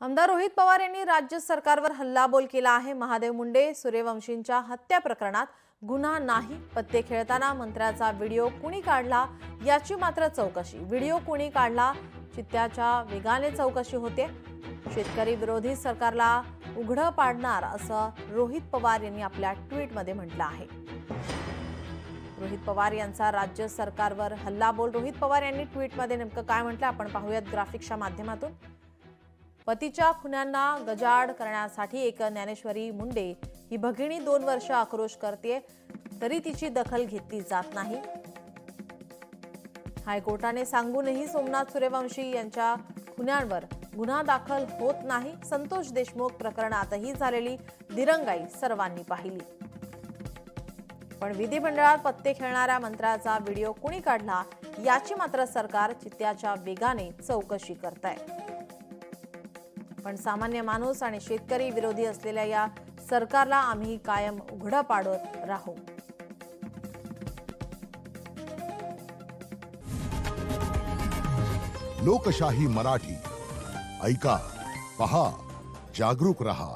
आमदार रोहित पवार यांनी राज्य सरकारवर हल्लाबोल केला आहे। महादेव मुंडे सूर्यवंशींच्या हत्या प्रकरणात गुन्हा नाही, पत्ते खेळताना मंत्र्याचा व्हिडिओ कुणी काढला याची मात्र चौकशी। व्हिडिओ कुणी काढला चित्त्याच्या वेगाने चौकशी होते। शेतकरी विरोधी सरकारला उघडं पाडणार असं रोहित पवार यांनी आपल्या ट्विटमध्ये म्हटलं आहे। रोहित पवार यांचा राज्य सरकारवर हल्लाबोल। रोहित पवार यांनी ट्विटमध्ये नेमकं काय म्हटलं आपण पाहूयात ग्राफिक्सच्या माध्यमातून। पतीच्या खुन्यांना गजाआड करण्यासाठी एक ज्ञानेश्वरी मुंडे ही भगिनी 2 वर्ष आक्रोश करते, तरी तिची दखल घेतली जात नाही। हायकोर्टाने सांगूनही सोमनाथ सूर्यवंशी यांच्या खुन्यांवर गुन्हा दाखल होत नाही। संतोष देशमुख प्रकरणातही झालेली दिरंगाई सर्वांनी पाहिली। पण विधिमंडळात पत्ते खेळणाऱ्या मंत्र्याचा व्हिडिओ कुणी काढला याची मात्र सरकार चित्त्याच्या वेगाने चौकशी करतंय। पण सामान्य माणूस आणि शेतकरी विरोधी असलेल्या या सरकारला आम्ही कायम उघडं पाडत राहू। लोकशाही मराठी ऐका, पहा, जागरूक रहा।